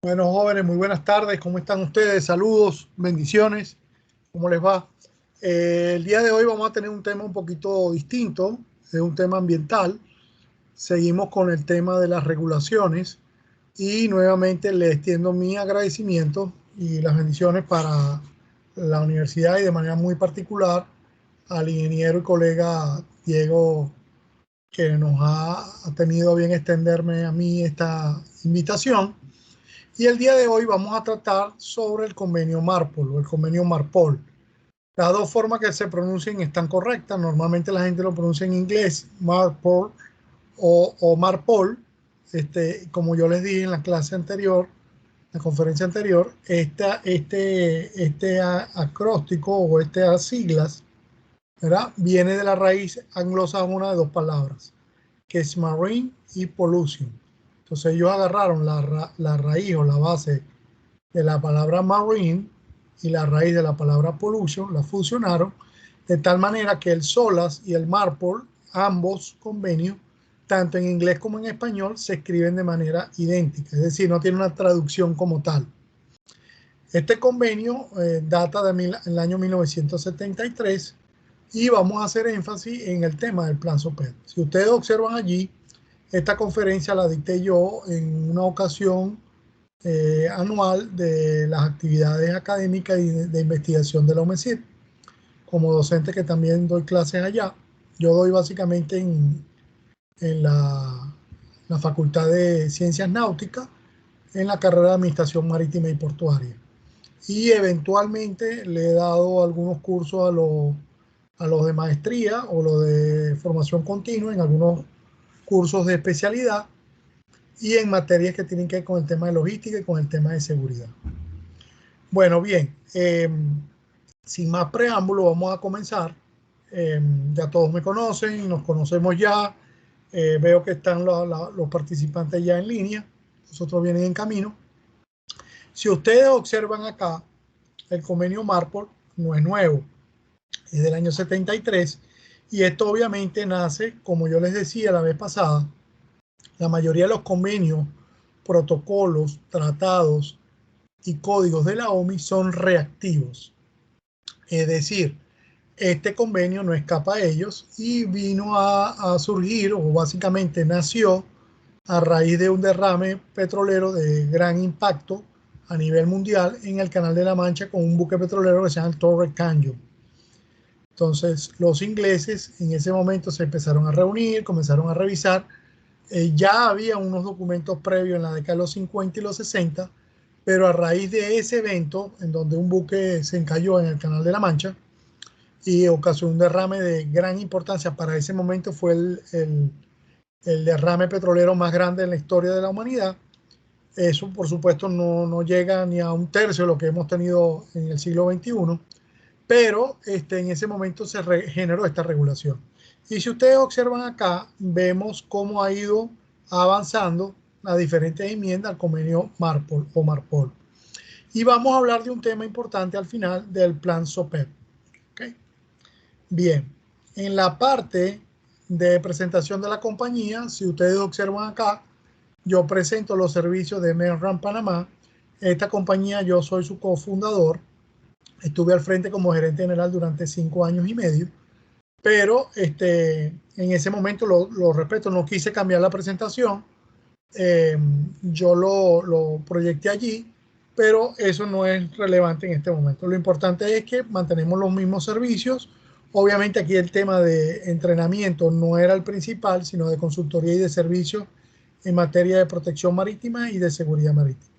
Bueno, jóvenes, muy buenas tardes. ¿Cómo están ustedes? Saludos, bendiciones. ¿Cómo les va? El día de hoy vamos a tener un tema un poquito distinto. Es un tema ambiental. Seguimos con el tema de las regulaciones y nuevamente les extiendo mi agradecimiento y las bendiciones para la universidad y de manera muy particular al ingeniero y colega Diego, que nos ha tenido a bien extenderme a mí esta invitación. Y el día de hoy vamos a tratar sobre el convenio MARPOL o el convenio MARPOL. Las dos formas que se pronuncian están correctas. Normalmente la gente lo pronuncia en inglés, MARPOL o MARPOL. Como yo les dije en la clase anterior, la conferencia anterior, este acróstico o estas siglas, ¿verdad? Viene de la raíz anglosajona de dos palabras, que es marine y pollution. Entonces ellos agarraron la raíz o la base de la palabra marine y la raíz de la palabra pollution, la fusionaron de tal manera que el SOLAS y el MARPOL, ambos convenios, tanto en inglés como en español, se escriben de manera idéntica, es decir, no tiene una traducción como tal. Este convenio data del año 1973 y vamos a hacer énfasis en el tema del Plan SOPET. Si ustedes observan allí, esta conferencia la dicté yo en una ocasión anual de las actividades académicas y de investigación de la UMESID. Como docente que también doy clases allá, yo doy básicamente en la Facultad de Ciencias Náuticas, en la carrera de Administración Marítima y Portuaria. Y eventualmente le he dado algunos cursos a los de maestría o los de formación continua en algunos cursos de especialidad y en materias que tienen que ver con el tema de logística y con el tema de seguridad. Bueno, bien, sin más preámbulo, vamos a comenzar. Ya todos me conocen, nos conocemos ya. Veo que están los participantes ya en línea. Nosotros vienen en camino. Si ustedes observan acá, el convenio MARPOL no es nuevo, es del año 73 y esto obviamente nace, como yo les decía la vez pasada, la mayoría de los convenios, protocolos, tratados y códigos de la OMI son reactivos. Es decir, este convenio no escapa a ellos y vino a surgir, o básicamente nació, a raíz de un derrame petrolero de gran impacto a nivel mundial en el Canal de la Mancha con un buque petrolero que se llama el Torrey Canyon. Entonces, los ingleses en ese momento se empezaron a reunir, comenzaron a revisar. Ya había unos documentos previos en la década de los 50 y los 60, pero a raíz de ese evento, en donde un buque se encalló en el Canal de la Mancha y ocasionó un derrame de gran importancia, para ese momento fue el derrame petrolero más grande en la historia de la humanidad. Eso, por supuesto, no llega ni a un tercio de lo que hemos tenido en el siglo XXI, pero en ese momento se generó esta regulación. Y si ustedes observan acá, vemos cómo ha ido avanzando las diferentes enmiendas al convenio MARPOL o MARPOL. Y vamos a hablar de un tema importante al final del plan SOPEP. ¿Okay? Bien, en la parte de presentación de la compañía, si ustedes observan acá, yo presento los servicios de Menram Panamá. Esta compañía, yo soy su cofundador. Estuve al frente como gerente general durante 5 años y medio, pero en ese momento lo respeto, no quise cambiar la presentación. Yo lo proyecté allí, pero eso no es relevante en este momento. Lo importante es que mantenemos los mismos servicios. Obviamente aquí el tema de entrenamiento no era el principal, sino de consultoría y de servicios en materia de protección marítima y de seguridad marítima.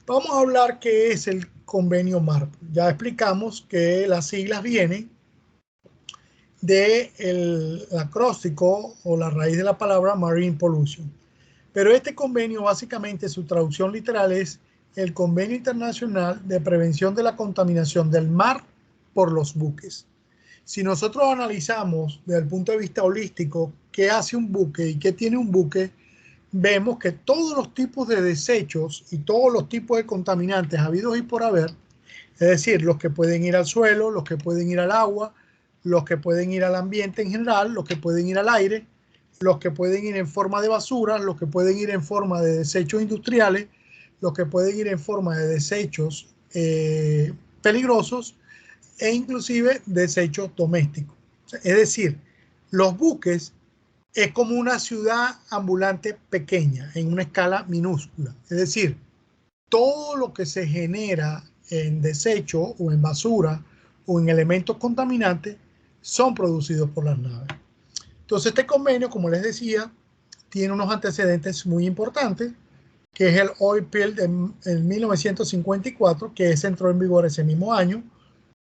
Vamos a hablar qué es el convenio MARPOL. Ya explicamos que las siglas vienen del acróstico o la raíz de la palabra Marine Pollution. Pero este convenio, básicamente, su traducción literal es el Convenio Internacional de Prevención de la Contaminación del Mar por los Buques. Si nosotros analizamos desde el punto de vista holístico qué hace un buque y qué tiene un buque, vemos que todos los tipos de desechos y todos los tipos de contaminantes habidos y por haber, es decir, los que pueden ir al suelo, los que pueden ir al agua, los que pueden ir al ambiente en general, los que pueden ir al aire, los que pueden ir en forma de basura, los que pueden ir en forma de desechos industriales, los que pueden ir en forma de desechos peligrosos e inclusive desechos domésticos. Es decir, los buques es como una ciudad ambulante pequeña en una escala minúscula. Es decir, todo lo que se genera en desecho o en basura o en elementos contaminantes son producidos por las naves. Entonces este convenio, como les decía, tiene unos antecedentes muy importantes, que es el Oil Spill en 1954, que ese entró en vigor ese mismo año.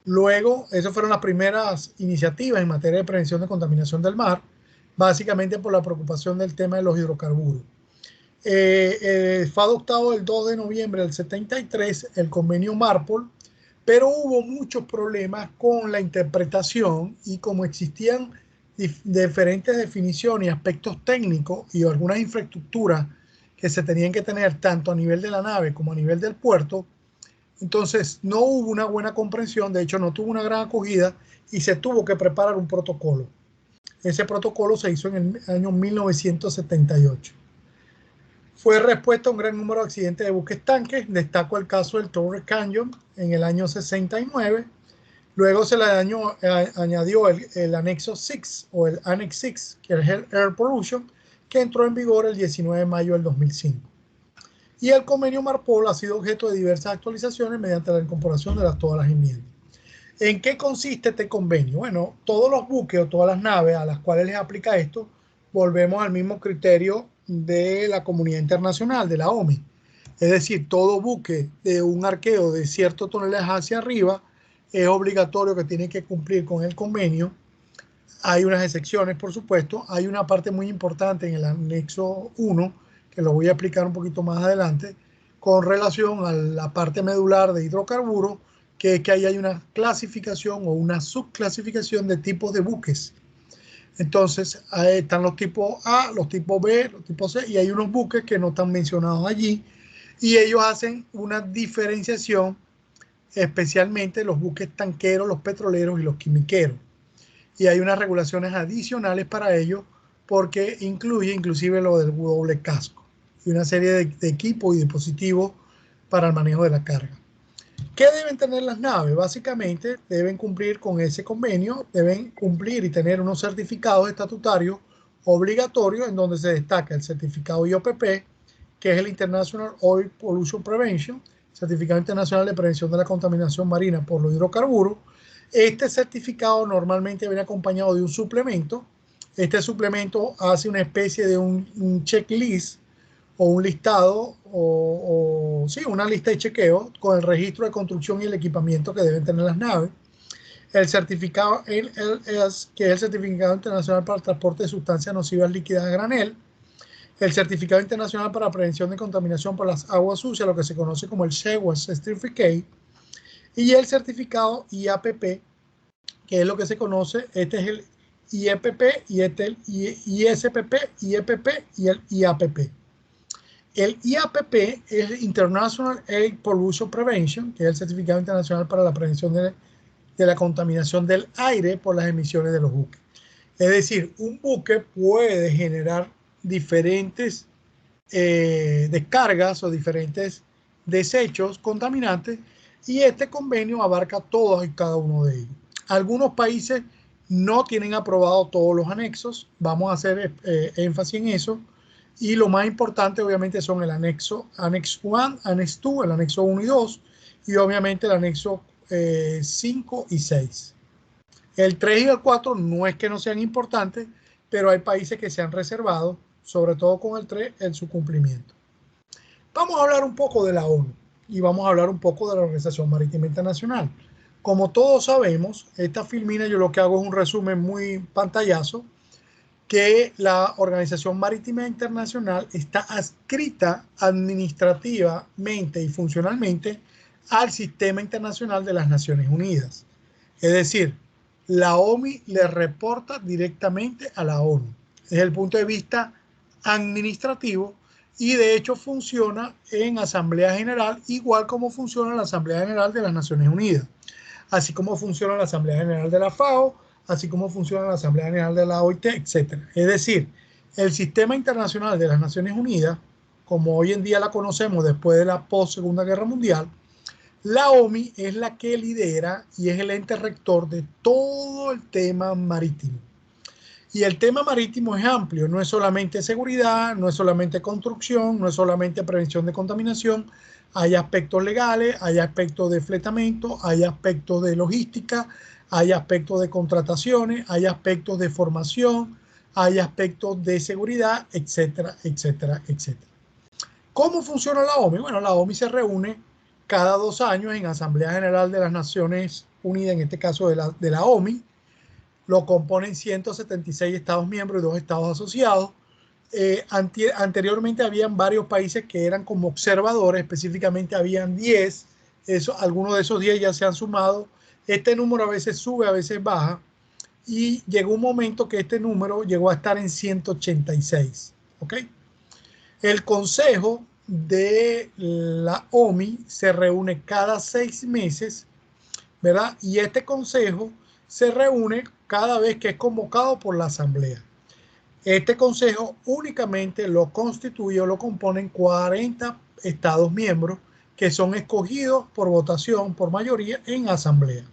Luego, esas fueron las primeras iniciativas en materia de prevención de contaminación del mar, básicamente por la preocupación del tema de los hidrocarburos. Fue adoptado el 2 de noviembre del 73 el convenio MARPOL, pero hubo muchos problemas con la interpretación y como existían diferentes definiciones y aspectos técnicos y algunas infraestructuras que se tenían que tener tanto a nivel de la nave como a nivel del puerto, entonces no hubo una buena comprensión, de hecho no tuvo una gran acogida y se tuvo que preparar un protocolo. Ese protocolo se hizo en el año 1978. Fue respuesta a un gran número de accidentes de buques tanques. Destaco el caso del Torrey Canyon en el año 69. Luego se le añadió el anexo 6 o el Annex 6, que es el Air Pollution, que entró en vigor el 19 de mayo del 2005. Y el convenio MARPOL ha sido objeto de diversas actualizaciones mediante la incorporación de todas las enmiendas. ¿En qué consiste este convenio? Bueno, todos los buques o todas las naves a las cuales les aplica esto, volvemos al mismo criterio de la comunidad internacional, de la OMI. Es decir, todo buque de un arqueo de cierto tonelaje hacia arriba es obligatorio que tiene que cumplir con el convenio. Hay unas excepciones, por supuesto. Hay una parte muy importante en el anexo 1, que lo voy a explicar un poquito más adelante, con relación a la parte medular de hidrocarburos, que es que ahí hay una clasificación o una subclasificación de tipos de buques. Entonces, ahí están los tipos A, los tipos B, los tipos C, y hay unos buques que no están mencionados allí, y ellos hacen una diferenciación, especialmente los buques tanqueros, los petroleros y los quimiqueros. Y hay unas regulaciones adicionales para ellos, porque incluye inclusive lo del doble casco y una serie de equipos y dispositivos para el manejo de la carga. ¿Qué deben tener las naves? Básicamente deben cumplir con ese convenio, deben cumplir y tener unos certificados estatutarios obligatorios en donde se destaca el certificado IOPP, que es el International Oil Pollution Prevention, certificado internacional de prevención de la contaminación marina por los hidrocarburos. Este certificado normalmente viene acompañado de un suplemento. Este suplemento hace una especie de un checklist o un listado sí, una lista de chequeo con el registro de construcción y el equipamiento que deben tener las naves. El certificado NLS, que es el Certificado Internacional para el Transporte de Sustancias Nocivas Líquidas a Granel. El Certificado Internacional para Prevención de Contaminación por las Aguas Sucias, lo que se conoce como el SHAWAS Certificate. Y el certificado IAPP, que es lo que se conoce, este es el IEPP, y este es el ISPP, IEPP y el IAPP. El IAPP es el International Air Pollution Prevention, que es el certificado internacional para la prevención de la contaminación del aire por las emisiones de los buques. Es decir, un buque puede generar diferentes descargas o diferentes desechos contaminantes y este convenio abarca todos y cada uno de ellos. Algunos países no tienen aprobado todos los anexos, vamos a hacer énfasis en eso. Y lo más importante obviamente son el anexo 1, anexo 2, el anexo 1 y 2 y obviamente el anexo 5 y 6. El 3 y el 4 no es que no sean importantes, pero hay países que se han reservado, sobre todo con el 3, en su cumplimiento. Vamos a hablar un poco de la ONU y vamos a hablar un poco de la Organización Marítima Internacional. Como todos sabemos, esta filmina yo lo que hago es un resumen muy pantallazo, que la Organización Marítima Internacional está adscrita administrativamente y funcionalmente al Sistema Internacional de las Naciones Unidas. Es decir, la OMI le reporta directamente a la ONU. Desde el punto de vista administrativo y de hecho funciona en Asamblea General, igual como funciona la Asamblea General de las Naciones Unidas, así como funciona la Asamblea General de la FAO, así como funciona la Asamblea General de la OIT, etc. Es decir, el Sistema Internacional de las Naciones Unidas como hoy en día la conocemos después de la post-Segunda Guerra Mundial, la OMI es la que lidera y es el ente rector de todo el tema marítimo. Y el tema marítimo es amplio, no es solamente seguridad, no es solamente construcción, no es solamente prevención de contaminación, hay aspectos legales, hay aspectos de fletamento, hay aspectos de logística, hay aspectos de contrataciones, hay aspectos de formación, hay aspectos de seguridad, etcétera, etcétera, etcétera. ¿Cómo funciona la OMI? Bueno, la OMI se reúne cada 2 años en Asamblea General de las Naciones Unidas, en este caso de la OMI. Lo componen 176 Estados miembros y 2 Estados asociados. Anteriormente habían varios países que eran como observadores, específicamente habían 10. Algunos de esos 10 ya se han sumado. Este número a veces sube, a veces baja. Y llegó un momento que este número llegó a estar en 186. ¿Ok? El Consejo de la OMI se reúne cada 6 meses, ¿verdad? Y este consejo se reúne cada vez que es convocado por la Asamblea. Este consejo únicamente lo constituye o lo componen 40 Estados miembros que son escogidos por votación, por mayoría, en Asamblea.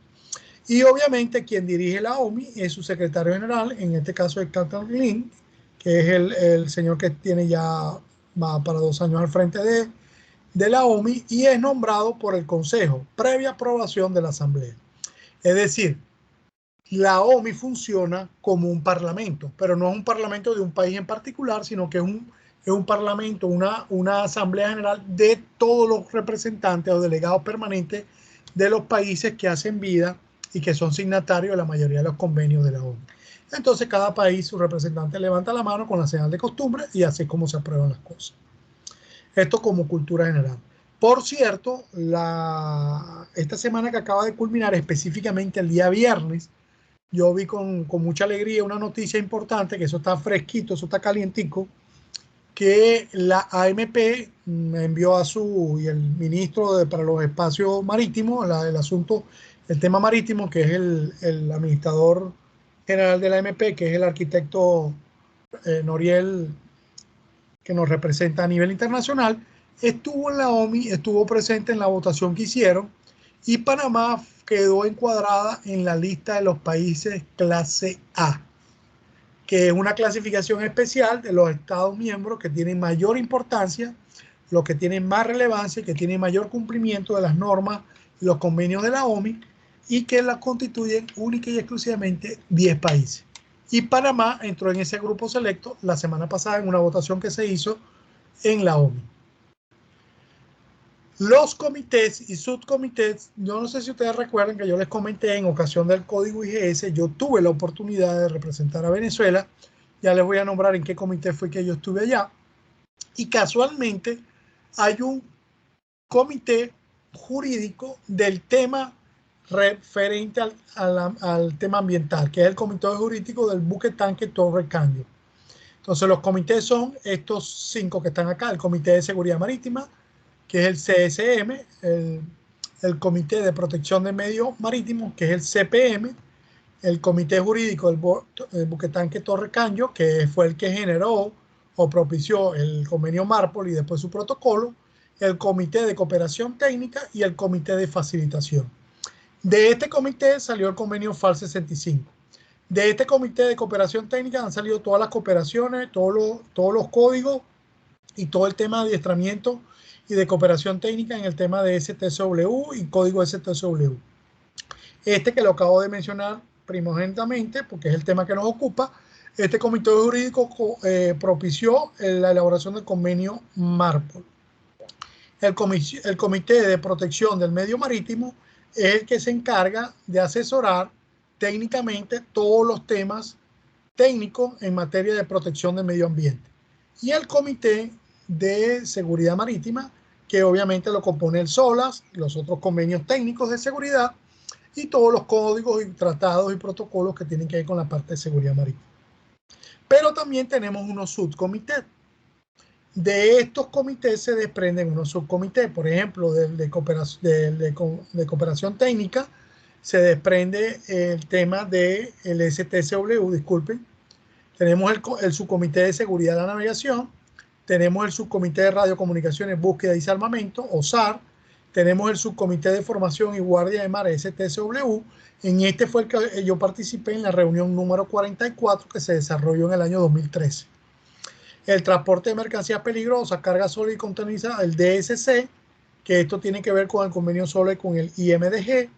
Y obviamente quien dirige la OMI es su secretario general, en este caso es Captain Lin, que es el señor que tiene ya va para 2 años al frente de la OMI y es nombrado por el Consejo, previa aprobación de la Asamblea. Es decir, la OMI funciona como un parlamento, pero no es un parlamento de un país en particular, sino que es un parlamento, una asamblea general de todos los representantes o delegados permanentes de los países que hacen vida y que son signatarios de la mayoría de los convenios de la OMI. Entonces cada país, su representante levanta la mano con la señal de costumbre y así es como se aprueban las cosas. Esto como cultura general. Por cierto, esta semana que acaba de culminar, específicamente el día viernes, yo vi con mucha alegría una noticia importante, que eso está fresquito, eso está calientico, que la AMP envió y el ministro para los espacios marítimos, el tema marítimo, que es el administrador general de la AMP, que es el arquitecto Noriel, que nos representa a nivel internacional, estuvo en la OMI, estuvo presente en la votación que hicieron y Panamá quedó encuadrada en la lista de los países clase A, que es una clasificación especial de los Estados miembros que tienen mayor importancia, los que tienen más relevancia y que tienen mayor cumplimiento de las normas y los convenios de la OMI y que las constituyen única y exclusivamente 10 países. Y Panamá entró en ese grupo selecto la semana pasada en una votación que se hizo en la OMI. Los comités y subcomités, yo no sé si ustedes recuerdan que yo les comenté en ocasión del código IGS, yo tuve la oportunidad de representar a Venezuela, ya les voy a nombrar en qué comité fue que yo estuve allá, y casualmente hay un comité jurídico del tema referente al tema ambiental, que es el comité jurídico del buque tanque Torre Caño. Entonces los comités son estos 5 que están acá: el Comité de Seguridad Marítima, que es el CSM, el Comité de Protección del Medio Marítimo, que es el CPM, el Comité Jurídico del Buquetanque Torre Caño, que fue el que generó o propició el convenio Marpol y después su protocolo, el Comité de Cooperación Técnica y el Comité de Facilitación. De este comité salió el convenio FAL 65. De este Comité de Cooperación Técnica han salido todas las cooperaciones, todos los códigos y todo el tema de adiestramiento y de cooperación técnica en el tema de STSW y código STSW. Este que lo acabo de mencionar primogénitamente, porque es el tema que nos ocupa, este comité jurídico propició la elaboración del convenio Marpol. El Comité de Protección del Medio Marítimo es el que se encarga de asesorar técnicamente todos los temas técnicos en materia de protección del medio ambiente. Y el Comité de Seguridad Marítima, que obviamente lo compone el SOLAS, los otros convenios técnicos de seguridad y todos los códigos y tratados y protocolos que tienen que ver con la parte de seguridad marítima. Pero también tenemos unos subcomités. De estos comités se desprenden unos subcomités. Por ejemplo, de cooperación técnica se desprende el tema del STSW, disculpen. Tenemos el subcomité de seguridad de la navegación. tenemos el Subcomité de Radiocomunicaciones, Búsqueda y Desarmamento, o SAR, tenemos el Subcomité de Formación y Guardia de Mar, STSW. En este fue el que yo participé en la reunión número 44 que se desarrolló en el año 2013. El transporte de mercancías peligrosas, carga sólida y contaminada, el DSC, que esto tiene que ver con el convenio SOLE con el IMDG,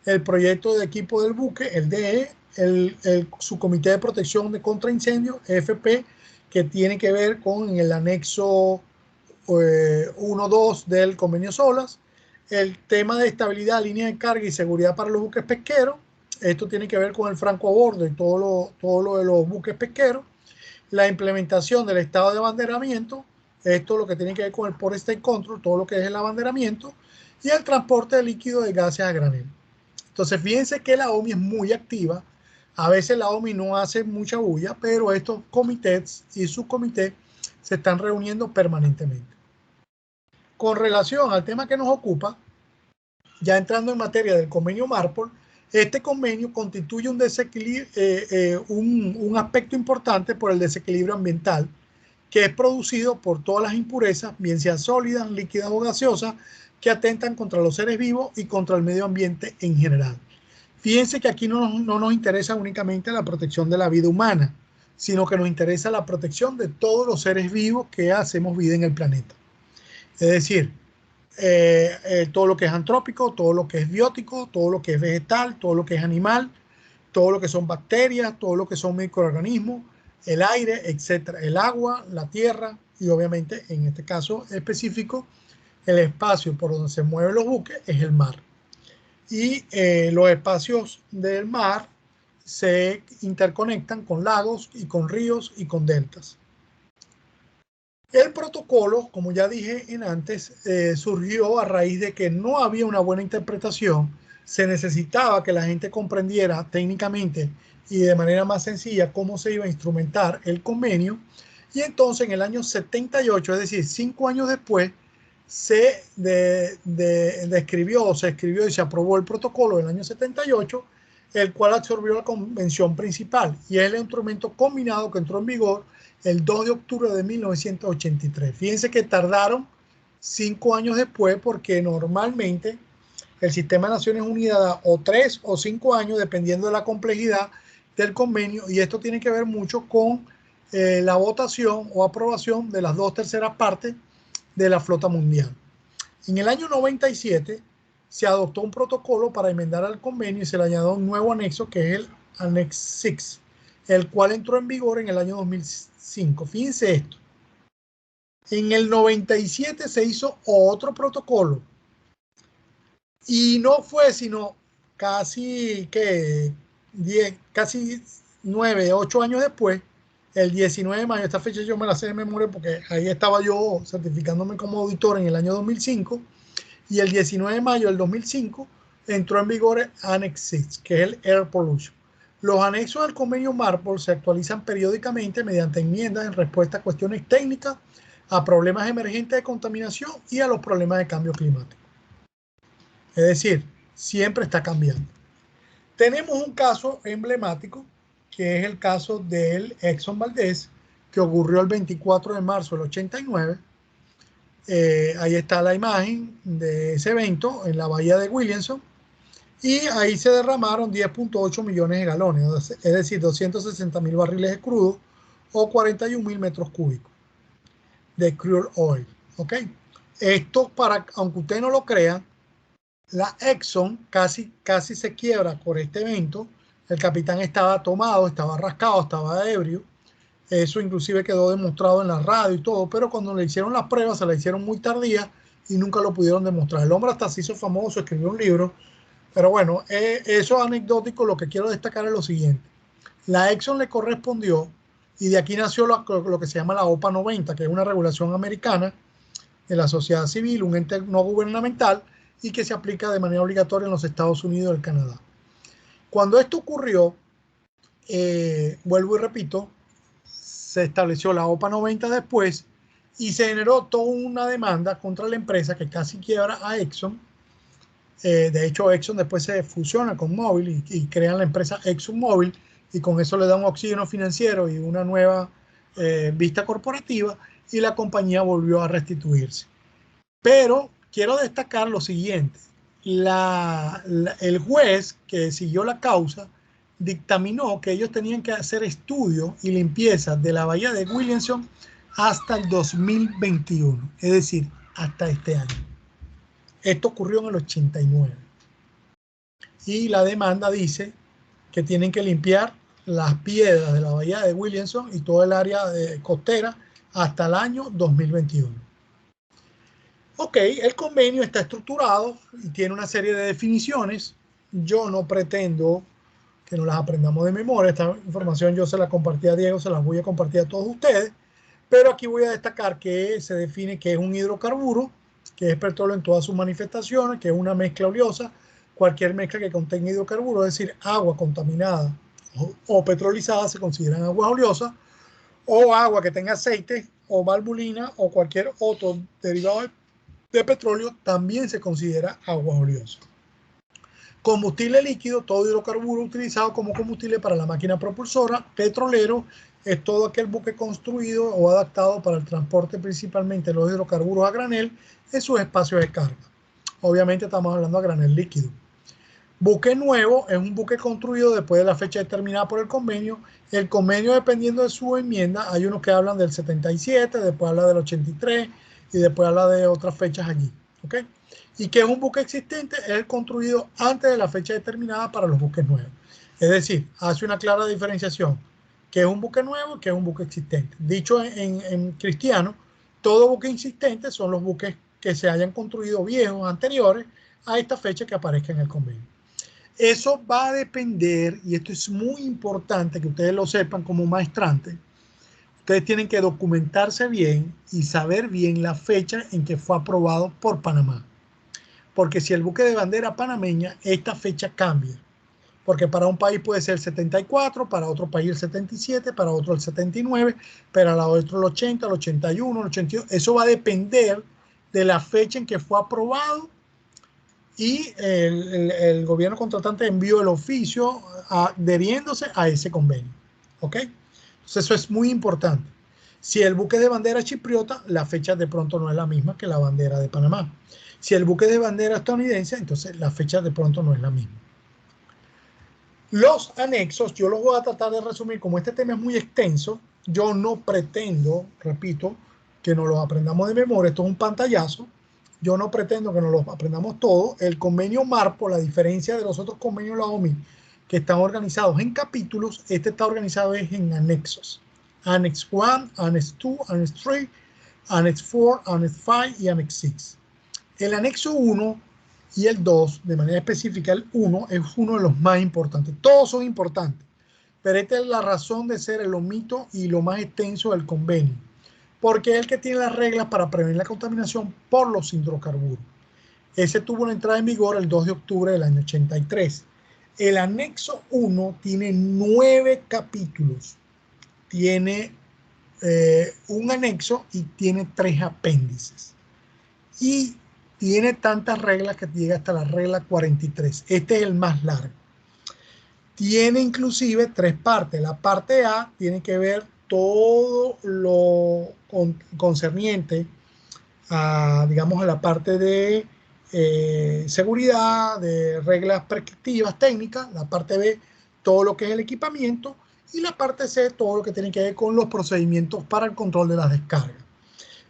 el proyecto de equipo del buque, el DE, el Subcomité de Protección de Contra Incendios, FP, que tiene que ver con el anexo 1.2 del convenio SOLAS, el tema de estabilidad, línea de carga y seguridad para los buques pesqueros, esto tiene que ver con el franco a bordo y todo lo de los buques pesqueros, la implementación del estado de abanderamiento, esto lo que tiene que ver con el Port State Control, todo lo que es el abanderamiento, y el transporte de líquido de gases a granel. Entonces, fíjense que la OMI es muy activa. A veces la OMI no hace mucha bulla, pero estos comités y subcomités se están reuniendo permanentemente. Con relación al tema que nos ocupa, ya entrando en materia del convenio MARPOL, este convenio constituye un aspecto importante por el desequilibrio ambiental que es producido por todas las impurezas, bien sean sólidas, líquidas o gaseosas, que atentan contra los seres vivos y contra el medio ambiente en general. Fíjense que aquí no nos interesa únicamente la protección de la vida humana, sino que nos interesa la protección de todos los seres vivos que hacemos vida en el planeta. Es decir, todo lo que es antrópico, todo lo que es biótico, todo lo que es vegetal, todo lo que es animal, todo lo que son bacterias, todo lo que son microorganismos, el aire, etcétera, el agua, la tierra y obviamente en este caso específico el espacio por donde se mueven los buques es el mar. Y los espacios del mar se interconectan con lagos y con ríos y con deltas. El protocolo, como ya dije antes, surgió a raíz de que no había una buena interpretación. Se necesitaba que la gente comprendiera técnicamente y de manera más sencilla cómo se iba a instrumentar el convenio. Y entonces en el año 78, es decir, 5 años después, se escribió y se aprobó el protocolo del año 78, el cual absorbió la convención principal y es el instrumento combinado que entró en vigor el 2 de octubre de 1983. Fíjense que tardaron 5 años después porque normalmente el sistema de Naciones Unidas da o 3 o 5 años dependiendo de la complejidad del convenio y esto tiene que ver mucho con la votación o aprobación de las 2/3 partes de la flota mundial. En el año 97 se adoptó un protocolo para enmendar al convenio y se le añadió un nuevo anexo que es el Annex 6, el cual entró en vigor en el año 2005. Fíjense esto. En el 97 se hizo otro protocolo y no fue sino casi 9, 8 años después, el 19 de mayo, esta fecha yo me la sé de memoria porque ahí estaba yo certificándome como auditor en el año 2005, y el 19 de mayo del 2005 entró en vigor el Annex 6, que es el Air Pollution. Los anexos al convenio MARPOL se actualizan periódicamente mediante enmiendas en respuesta a cuestiones técnicas, a problemas emergentes de contaminación y a los problemas de cambio climático. Es decir, siempre está cambiando. Tenemos un caso emblemático, que es el caso del Exxon Valdez, que ocurrió el 24 de marzo del 89. Ahí está la imagen de ese evento en la bahía de Williamson. Y ahí se derramaron 10.8 millones de galones, es decir, 260.000 barriles de crudo o 41.000 metros cúbicos de crude oil. ¿Ok? Esto, aunque ustedes no lo crean, la Exxon casi se quiebra por este evento. El capitán estaba tomado, estaba rascado, estaba ebrio. Eso inclusive quedó demostrado en la radio y todo, pero cuando le hicieron las pruebas se la hicieron muy tardía y nunca lo pudieron demostrar. El hombre hasta se hizo famoso, escribió un libro, pero bueno, eso es anecdótico. Lo que quiero destacar es lo siguiente. La Exxon le correspondió y de aquí nació lo que se llama la OPA 90, que es una regulación americana de la sociedad civil, un ente no gubernamental y que se aplica de manera obligatoria en los Estados Unidos y el Canadá. Cuando esto ocurrió, vuelvo y repito, se estableció la OPA 90 después y se generó toda una demanda contra la empresa que casi quiebra a Exxon. De hecho, Exxon después se fusiona con Mobil y crean la empresa ExxonMobil y con eso le da un oxígeno financiero y una nueva vista corporativa y la compañía volvió a restituirse. Pero quiero destacar lo siguiente. El juez que siguió la causa dictaminó que ellos tenían que hacer estudios y limpieza de la bahía de Williamson hasta el 2021, es decir, hasta este año. Esto ocurrió en el 89. Y la demanda dice que tienen que limpiar las piedras de la bahía de Williamson y todo el área costera hasta el año 2021. Ok, el convenio está estructurado y tiene una serie de definiciones. Yo no pretendo que nos las aprendamos de memoria. Esta información yo se la compartí a Diego, se las voy a compartir a todos ustedes. Pero aquí voy a destacar que se define que es un hidrocarburo, que es petróleo en todas sus manifestaciones, que es una mezcla oleosa. Cualquier mezcla que contenga hidrocarburo, es decir, agua contaminada o petrolizada, se consideran aguas oleosas, o agua que tenga aceite o valvulina o cualquier otro derivado de petróleo, también se considera agua oleosa. Combustible líquido, todo hidrocarburo utilizado como combustible para la máquina propulsora. Petrolero es todo aquel buque construido o adaptado para el transporte principalmente de los hidrocarburos a granel en sus espacios de carga. Obviamente estamos hablando a granel líquido. Buque nuevo es un buque construido después de la fecha determinada por el convenio. El convenio, dependiendo de su enmienda, hay unos que hablan del 77, después habla del 83 y después habla de otras fechas allí. ¿Ok? Y que es un buque existente, es el construido antes de la fecha determinada para los buques nuevos. Es decir, hace una clara diferenciación, que es un buque nuevo y que es un buque existente. Dicho en cristiano, todo buque existente son los buques que se hayan construido viejos, anteriores a esta fecha que aparezca en el convenio. Eso va a depender, y esto es muy importante que ustedes lo sepan como maestrantes. Ustedes tienen que documentarse bien y saber bien la fecha en que fue aprobado por Panamá. Porque si el buque de bandera panameña, esta fecha cambia. Porque para un país puede ser el 74, para otro país el 77, para otro el 79, para otro el 80, el 81, el 82. Eso va a depender de la fecha en que fue aprobado y el gobierno contratante envió el oficio adheriéndose a ese convenio. ¿Ok? Entonces eso es muy importante. Si el buque de bandera chipriota, la fecha de pronto no es la misma que la bandera de Panamá. Si el buque de bandera estadounidense, entonces la fecha de pronto no es la misma. Los anexos, yo los voy a tratar de resumir, como este tema es muy extenso, yo no pretendo, repito, que nos los aprendamos de memoria, esto es un pantallazo, yo no pretendo que nos los aprendamos todos. El convenio MARPO, la diferencia de los otros convenios de la OMI, que están organizados en capítulos, este está organizado en anexos. Annex 1, Annex 2, Annex 3, Annex 4, Annex 5 y Annex 6. El anexo 1 y el 2, de manera específica el 1, es uno de los más importantes. Todos son importantes, pero esta es la razón de ser el omito y lo más extenso del convenio, porque es el que tiene las reglas para prevenir la contaminación por los hidrocarburos. Ese tuvo una entrada en vigor el 2 de octubre del año 83. El anexo 1 tiene 9 capítulos, tiene un anexo y tiene 3 apéndices. Y tiene tantas reglas que llega hasta la regla 43. Este es el más largo. Tiene inclusive 3 partes. La parte A tiene que ver todo lo concerniente a, digamos, a la parte de seguridad, de reglas prescriptivas técnicas. La parte B, todo lo que es el equipamiento. Y la parte C, todo lo que tiene que ver con los procedimientos para el control de las descargas.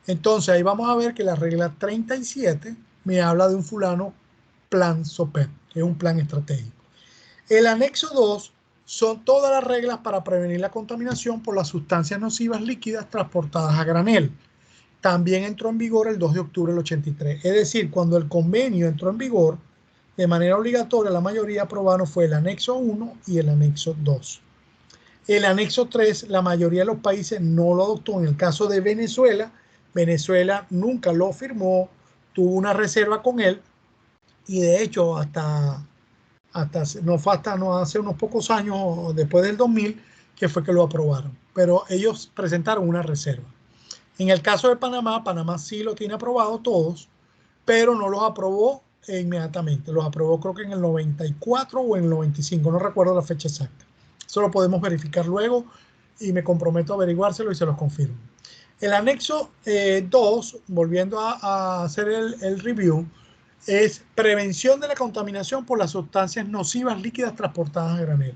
Entonces ahí vamos a ver que la regla 37 me habla de un fulano plan SOPEP, que es un plan estratégico. El anexo 2 son todas las reglas para prevenir la contaminación por las sustancias nocivas líquidas transportadas a granel. También entró en vigor el 2 de octubre del 83. Es decir, cuando el convenio entró en vigor, de manera obligatoria, la mayoría aprobaron fue el anexo 1 y el anexo 2. El anexo 3, la mayoría de los países no lo adoptó. En el caso de Venezuela, Venezuela nunca lo firmó, tuvo una reserva con él y de hecho hasta no hace unos pocos años, después del 2000, que fue que lo aprobaron. Pero ellos presentaron una reserva. En el caso de Panamá, Panamá sí lo tiene aprobado todos, pero no los aprobó inmediatamente. Los aprobó creo que en el 94 o en el 95, no recuerdo la fecha exacta. Eso lo podemos verificar luego y me comprometo a averiguárselo y se los confirmo. El anexo 2, volviendo a hacer el review, es prevención de la contaminación por las sustancias nocivas líquidas transportadas a granel.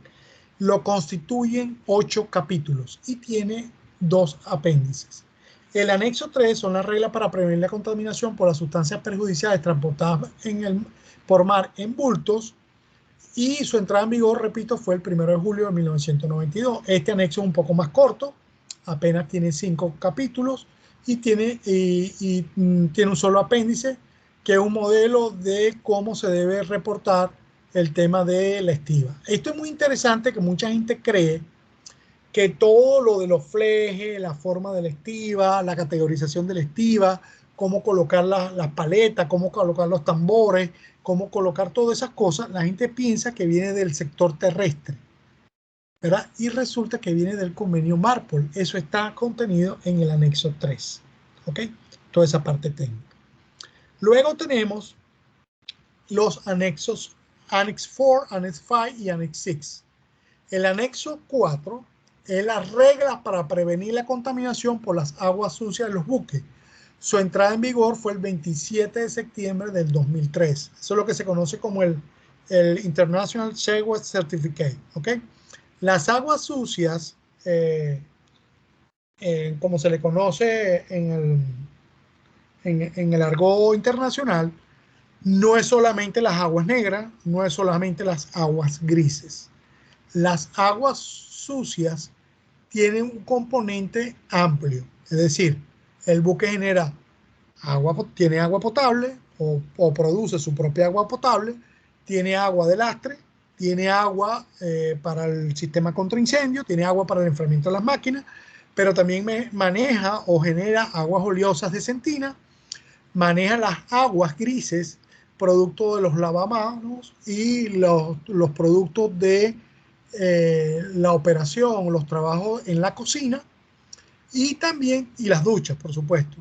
Lo constituyen 8 capítulos y tiene 2 apéndices. El anexo 3 son las reglas para prevenir la contaminación por las sustancias perjudiciales transportadas por mar en bultos, y su entrada en vigor, repito, fue el 1 de julio de 1992. Este anexo es un poco más corto, apenas tiene 5 capítulos y tiene un solo apéndice, que es un modelo de cómo se debe reportar el tema de la estiva. Esto es muy interesante, que mucha gente cree que todo lo de los flejes, la forma de la estiva, la categorización de la estiva, cómo colocar las paletas, cómo colocar los tambores, cómo colocar todas esas cosas, la gente piensa que viene del sector terrestre, ¿verdad? Y resulta que viene del convenio MARPOL. Eso está contenido en el anexo 3, ¿ok? Toda esa parte técnica. Luego tenemos los anexos, Annex 4, Annex 5 y Annex 6. El anexo 4 es las reglas para prevenir la contaminación por las aguas sucias de los buques. Su entrada en vigor fue el 27 de septiembre del 2003. Eso es lo que se conoce como el International Seawater Certificate, ¿ok? Las aguas sucias, como se le conoce en el argot internacional, no es solamente las aguas negras, no es solamente las aguas grises. Las aguas sucias tienen un componente amplio, es decir, el buque genera tiene agua potable o produce su propia agua potable, tiene agua de lastre, tiene agua para el sistema contra incendio, tiene agua para el enfriamiento de las máquinas, pero también maneja o genera aguas oleosas de sentina, maneja las aguas grises, producto de los lavamanos y los productos de la operación, los trabajos en la cocina y también, y las duchas, por supuesto.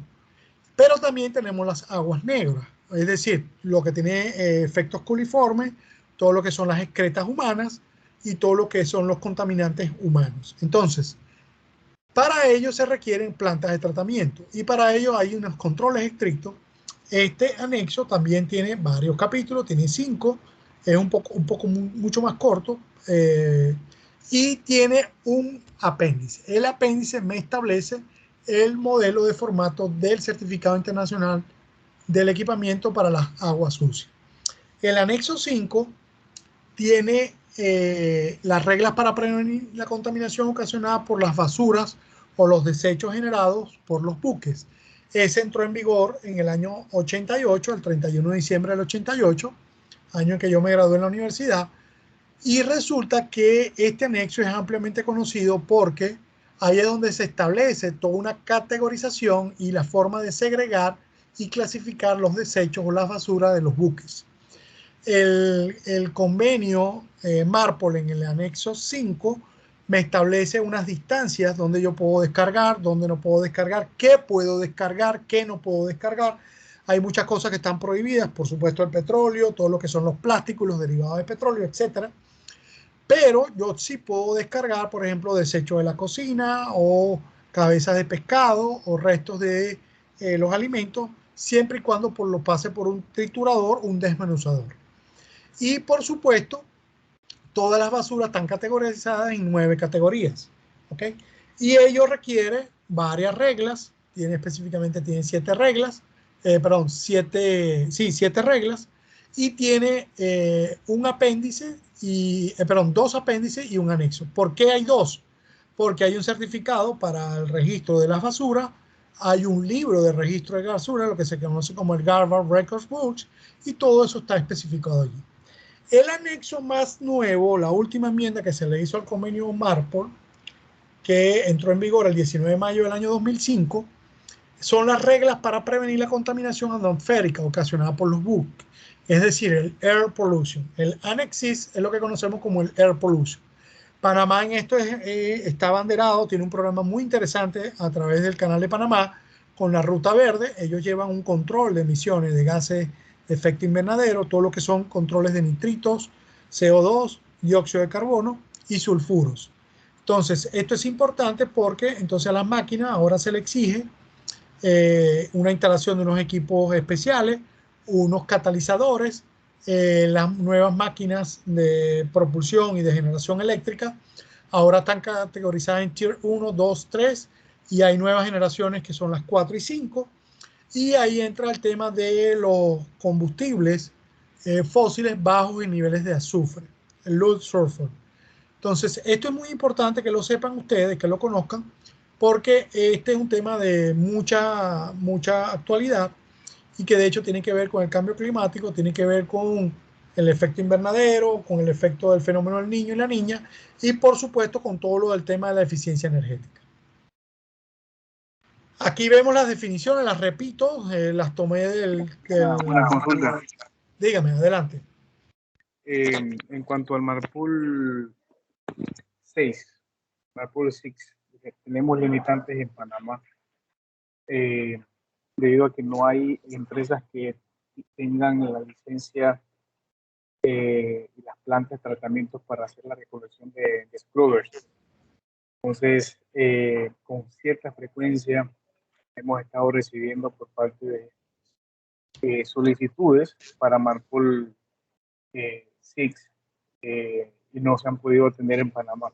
Pero también tenemos las aguas negras, es decir, lo que tiene efectos coliformes, todo lo que son las excretas humanas y todo lo que son los contaminantes humanos. Entonces, para ello se requieren plantas de tratamiento y para ello hay unos controles estrictos. Este anexo también tiene varios capítulos, tiene 5, es mucho más corto, y tiene un apéndice. El apéndice me establece el modelo de formato del certificado internacional del equipamiento para las aguas sucias. El anexo 5 tiene las reglas para prevenir la contaminación ocasionada por las basuras o los desechos generados por los buques. Ese entró en vigor en el año 88, el 31 de diciembre del 88, año en que yo me gradué en la universidad. Y resulta que este anexo es ampliamente conocido porque ahí es donde se establece toda una categorización y la forma de segregar y clasificar los desechos o las basuras de los buques. El convenio MARPOL en el anexo 5 me establece unas distancias donde yo puedo descargar, donde no puedo descargar, qué puedo descargar, qué no puedo descargar. Hay muchas cosas que están prohibidas, por supuesto el petróleo, todo lo que son los plásticos, los derivados de petróleo, etcétera. Pero yo sí puedo descargar, por ejemplo, desechos de la cocina o cabezas de pescado o restos de los alimentos, siempre y cuando lo pase por un triturador, un desmenuzador. Y por supuesto, todas las basuras están categorizadas en 9 categorías, ¿ok? Y ello requiere varias reglas, específicamente tiene 7 reglas, 7 reglas, y tiene un apéndice, dos apéndices y un anexo. ¿Por qué hay 2? Porque hay un certificado para el registro de las basuras, hay un libro de registro de basura, lo que se conoce como el Garbage Records Books, y todo eso está especificado allí. El anexo más nuevo, la última enmienda que se le hizo al convenio MARPOL, que entró en vigor el 19 de mayo del año 2005, son las reglas para prevenir la contaminación atmosférica ocasionada por los buques, es decir, el Air Pollution. El Annex 6 es lo que conocemos como el Air Pollution. Panamá en esto está abanderado, tiene un programa muy interesante a través del Canal de Panamá con la Ruta Verde. Ellos llevan un control de emisiones de gases de efecto invernadero, todo lo que son controles de nitritos, CO2, dióxido de carbono y sulfuros. Entonces, esto es importante porque entonces a las máquinas ahora se le exige una instalación de unos equipos especiales, unos catalizadores, las nuevas máquinas de propulsión y de generación eléctrica ahora están categorizadas en Tier 1, 2, 3 y hay nuevas generaciones que son las 4 y 5 y ahí entra el tema de los combustibles fósiles bajos en niveles de azufre, el low sulfur. Entonces, esto es muy importante que lo sepan ustedes, que lo conozcan, porque este es un tema de mucha actualidad y que de hecho tiene que ver con el cambio climático, tiene que ver con el efecto invernadero, con el efecto del fenómeno del niño y la niña y por supuesto con todo lo del tema de la eficiencia energética. Aquí vemos las definiciones, las repito, las tomé Una consulta. Dígame, adelante. En cuanto al Marpool 6, Marpool 6, tenemos limitantes en Panamá debido a que no hay empresas que tengan la licencia y las plantas de tratamientos para hacer la recolección de scrubbers. Entonces, con cierta frecuencia hemos estado recibiendo por parte de solicitudes para Marpool 6 y no se han podido atender en Panamá.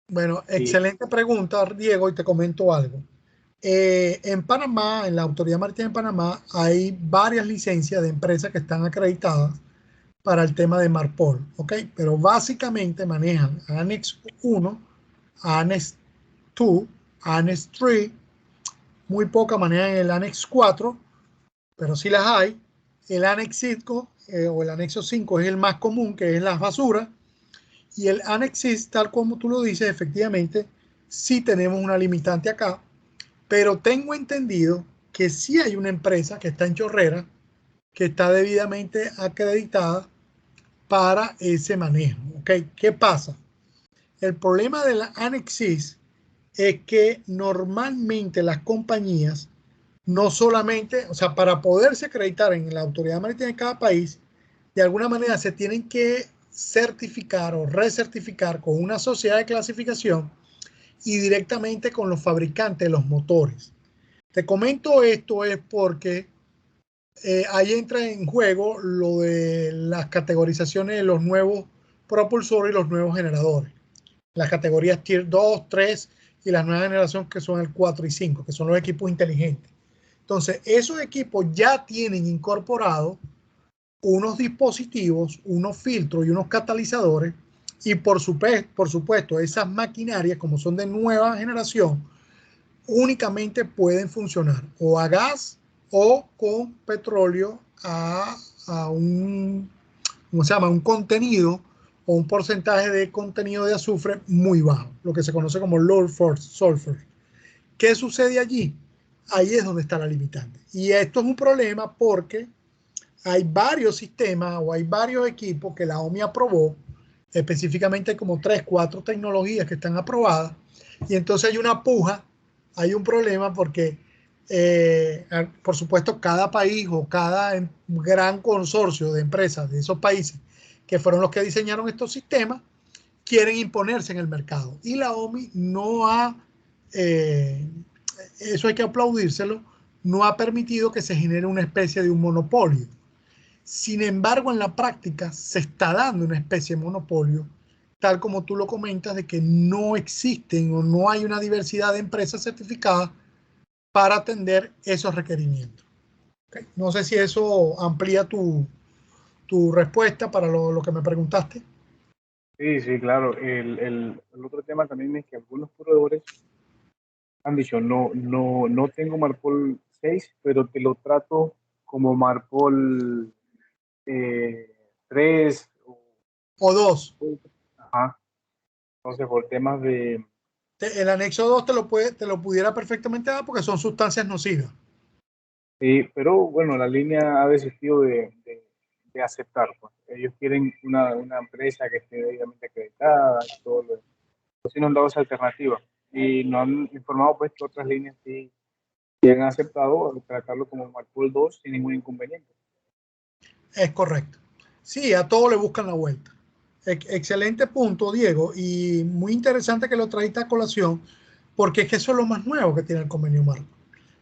Bueno, excelente pregunta, Diego, y te comento algo. En Panamá, en la Autoridad Marítima de Panamá, hay varias licencias de empresas que están acreditadas para el tema de Marpol, ¿ok? Pero básicamente manejan Annex 1, Annex 2, Annex 3, muy poca manejan el Annex 4, pero sí las hay. El Annex 5 o el anexo 5 es el más común, que es las basuras. Y el Annex 6, tal como tú lo dices, efectivamente, sí tenemos una limitante acá, pero tengo entendido que sí hay una empresa que está en Chorrera, que está debidamente acreditada para ese manejo. ¿Okay? ¿Qué pasa? El problema de la Annex 6 es que normalmente las compañías no solamente, o sea, para poderse acreditar en la autoridad marítima de cada país, de alguna manera se tienen que certificar o recertificar con una sociedad de clasificación y directamente con los fabricantes de los motores. Te comento esto es porque ahí entra en juego lo de las categorizaciones de los nuevos propulsores y los nuevos generadores. Las categorías Tier 2, 3 y la nueva generación que son el 4 y 5, que son los equipos inteligentes. Entonces, esos equipos ya tienen incorporados unos dispositivos, unos filtros y unos catalizadores y por supuesto esas maquinarias como son de nueva generación únicamente pueden funcionar o a gas o con petróleo a un, ¿cómo se llama? Un contenido o un porcentaje de contenido de azufre muy bajo, lo que se conoce como low sulfur. ¿Qué sucede allí? Ahí es donde está la limitante. Y esto es un problema porque hay varios sistemas o hay varios equipos que la OMI aprobó, específicamente como 3, 4 tecnologías que están aprobadas, y entonces hay una puja, hay un problema porque, por supuesto, cada país o cada gran consorcio de empresas de esos países que fueron los que diseñaron estos sistemas, quieren imponerse en el mercado. Y la OMI no ha, eso hay que aplaudírselo, no ha permitido que se genere una especie de un monopolio. Sin embargo, en la práctica se está dando una especie de monopolio, tal como tú lo comentas, de que no existen o no hay una diversidad de empresas certificadas para atender esos requerimientos. ¿Okay? No sé si eso amplía tu respuesta para lo que me preguntaste. Sí, sí, claro. El otro tema también es que algunos proveedores han dicho, no tengo Marpol 6, pero te lo trato como Marpol 3 O dos. ajá. Entonces, por temas de... El anexo 2 te lo pudiera perfectamente dar porque son sustancias nocivas. Sí, pero bueno, la línea ha desistido de aceptar. Pues. Ellos quieren una empresa que esté debidamente acreditada y todo lo demás. Sí nos han dado esa alternativa y nos han informado pues que otras líneas sí han aceptado tratarlo como Marpool 2 sin ningún inconveniente. Es correcto. Sí, a todo le buscan la vuelta. Excelente punto, Diego, y muy interesante que lo trajiste a colación, porque es que eso es lo más nuevo que tiene el convenio marco.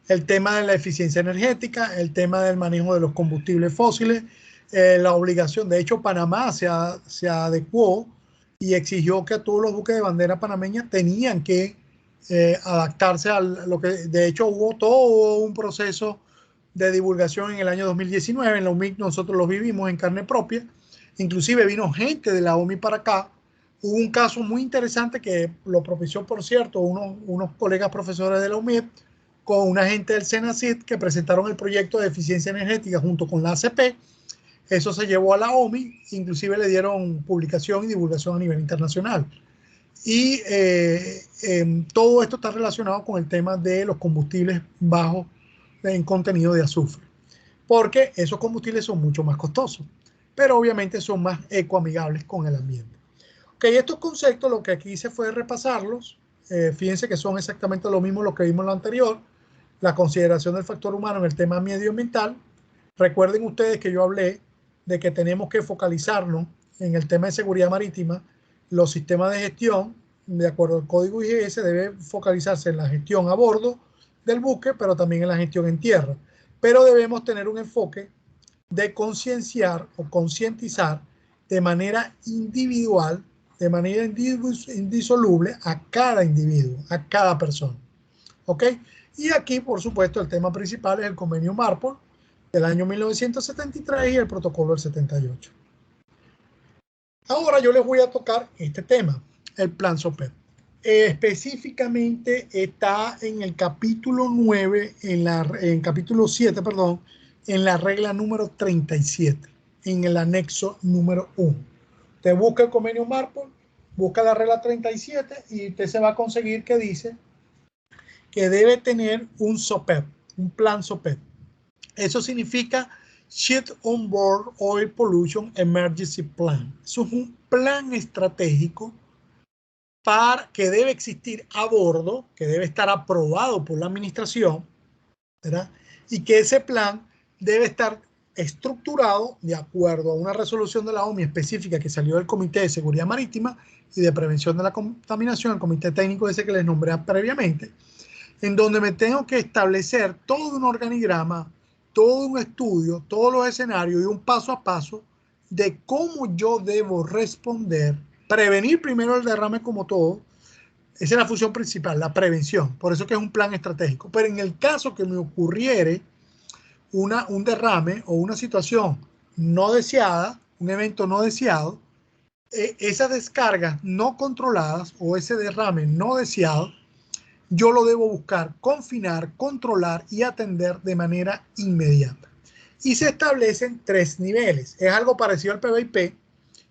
El tema de la eficiencia energética, el tema del manejo de los combustibles fósiles, la obligación. De hecho, Panamá se adecuó y exigió que todos los buques de bandera panameña tenían que adaptarse a lo que, de hecho, hubo todo un proceso de divulgación en el año 2019. En la UMIC nosotros lo vivimos en carne propia. Inclusive vino gente de la OMI para acá. Hubo un caso muy interesante que lo propició, por cierto, unos colegas profesores de la UMIP con una gente del CENACID que presentaron el proyecto de eficiencia energética junto con la ACP. Eso se llevó a la OMI, inclusive le dieron publicación y divulgación a nivel internacional. Y todo esto está relacionado con el tema de los combustibles bajos en contenido de azufre, porque esos combustibles son mucho más costosos, pero obviamente son más ecoamigables con el ambiente. Ok, estos conceptos lo que aquí hice fue repasarlos. Fíjense que son exactamente lo mismo lo que vimos en lo anterior. La consideración del factor humano en el tema medioambiental. Recuerden ustedes que yo hablé de que tenemos que focalizarnos en el tema de seguridad marítima. Los sistemas de gestión, de acuerdo al código IGS, debe focalizarse en la gestión a bordo del buque, pero también en la gestión en tierra. Pero debemos tener un enfoque de concienciar o concientizar de manera individual, de manera indisoluble a cada individuo, a cada persona. ¿Ok? Y aquí, por supuesto, el tema principal es el convenio MARPOL del año 1973 y el protocolo del 78. Ahora yo les voy a tocar este tema, el plan SOPEP. Específicamente está en el capítulo 9, en capítulo 7, perdón, en la regla número 37, en el anexo número 1. Usted busca el convenio MARPOL, busca la regla 37 y usted se va a conseguir que dice que debe tener un SOPEP, un plan SOPEP. Eso significa Ship on Board Oil Pollution Emergency Plan. Eso es un plan estratégico que debe existir a bordo, que debe estar aprobado por la administración, ¿verdad? Y que ese plan debe estar estructurado de acuerdo a una resolución de la OMI específica que salió del Comité de Seguridad Marítima y de Prevención de la Contaminación, el comité técnico ese que les nombré previamente, en donde me tengo que establecer todo un organigrama, todo un estudio, todos los escenarios y un paso a paso de cómo yo debo responder, prevenir primero el derrame como todo. Esa es la función principal, la prevención. Por eso que es un plan estratégico. Pero en el caso que me ocurriere un derrame o una situación no deseada, un evento no deseado, esas descargas no controladas o ese derrame no deseado, yo lo debo buscar, confinar, controlar y atender de manera inmediata. Y se establecen 3 niveles. Es algo parecido al PBIP,